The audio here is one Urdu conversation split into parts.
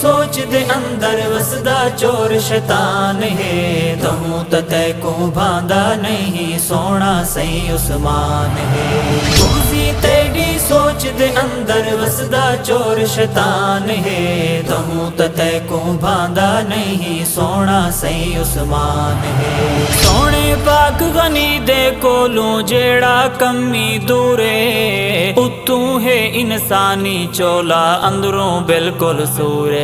سوچ دے اندر وسدا چور شیطان ہے، تہوں تے کو بھاندا نہیں سونا سی عثمان ہے۔ روزی تیری سوچ دے اندر وسدا چور شیطان ہے، تہوں تے کو بھاندا نہیں سونا سی عثمان ہے۔ سونے پاک غنی دے کولوں جیڑا کمی دورے، اتوں ہے انسانی چولا اندروں بالکل سورے۔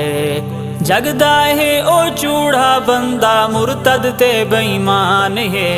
جگدا ہے او چوڑا بندہ مرتد تے بے ایمان ہے،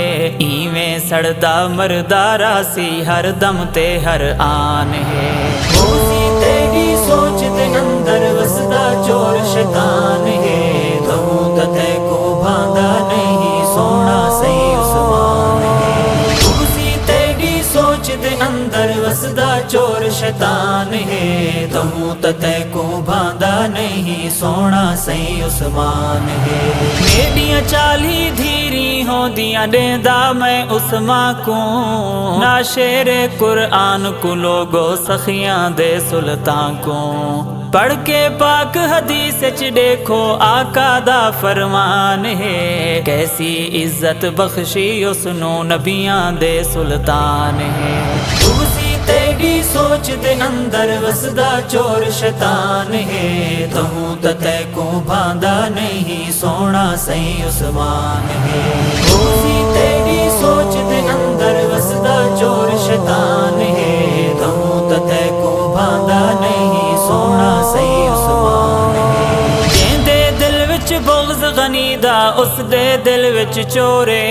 ایویں سڑدا مردا راسی ہر دم تے ہر آن ہے۔ روزی تیری سوچ دے اندر وسدا چور شیطان ہے، تہوں تے کو بھاندا نہیں سونا سی عثمان ہے۔ روزی تیری سوچ دے اندر وسدا چور شیطان ہے، تہوں تے کو بھاندا نہیں سونا سی عثمان ہے۔ میڈیاں چالی دھیری ہوندیاں دیندا میں عثمان کو، نا شیر قرآن کو لوگو سخیاں دے سلطان کو۔ پڑھ کے پاک حدیث چ دیکھو آقا دا فرمان ہے، کیسی عزت بخشی اس نو نبیاں دے سلطان ہے۔ روزی تیری سوچ دے اندر وسدا چور شیطان ہے، تہوں تے کو بھاندا نہیں سونا سی عثمان ہے۔ روزی تیری سوچ دے اندر وسدا چور شیطان ہے، تہوں تے کو بھاندا نہیں سونا سی عثمان ہے۔ جیندے دل وچ بغض غنی دا اس دے دل وچ چورے،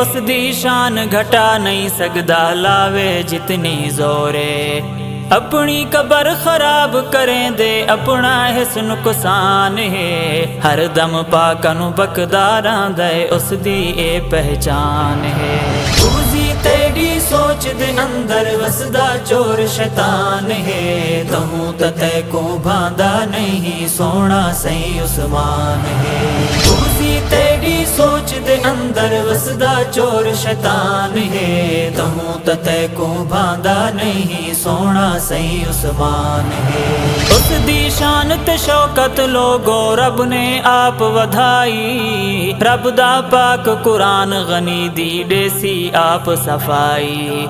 اس دی شان گھٹا نہیں سکدا لاوے جتنی زورے۔ اپنی قبر خراب کریں دے اپنا حسن نقصان ہے، ہر دم پاکاں نوں بکداراں دے اس دی اے پہچان ہے۔ روزی تیری سوچ دے اندر وسدا چور شیطان ہے، تہوں تے کو بھاندا نہیں سونا سی عثمان ہے۔ روزی تیری سوچ دے اندر وسدا چور شیطان ہے، تہوں تے کو بھاندا نہیں سونا سی عثمان ہے۔ اس دی شان تے شوکت لوگو رب نے آپ ودھائی، رب دا پاک قرآن غنی دی دیسی آپ صفائی۔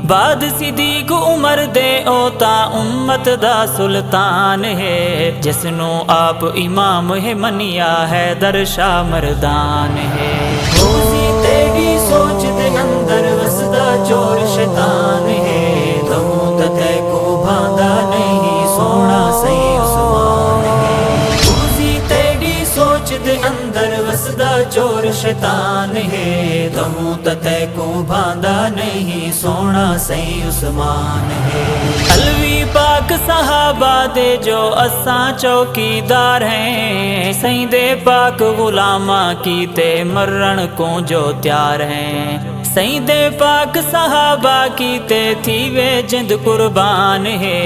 بعد صدیق عمر دے اوتا امت دا سلطان ہے، جس نو آپ امام ہے منیا ہے در شاہ مردان ہے۔ روزی تیری سوچ دے اندر وسدا چور شیطان ہے، تہوں تے کو بھاندا نہیں سونا سی عثمان ہے۔ روزی تیری سوچ دے اندر وسدا چور شیطان ہے، تہوں تے کو بھاندا نہیں سونا سی عثمان ہے۔ علوی پاک صحابہ دے جو اساں چوکیدار ہیں، سیندے پاک غلاماں کیتے مرن کو جو تیار ہیں۔ سیندے پاک صحابہ کیتے تھی وے جند قربان ہے،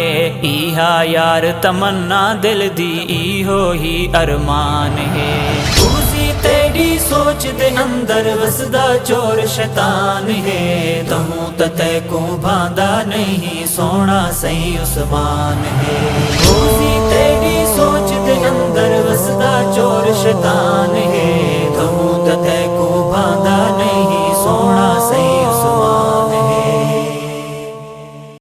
ایہا یار تمنا دل دی ایہو ہی ارمان ہے۔ روزی تیری سوچ دے اندر وسدا چور شیطان ہے، تہوں تے کو بھاندا نہیں سونا سی عثمان ہے۔ روزی تیری سوچ دے اندر وسدا چور شیطان ہے،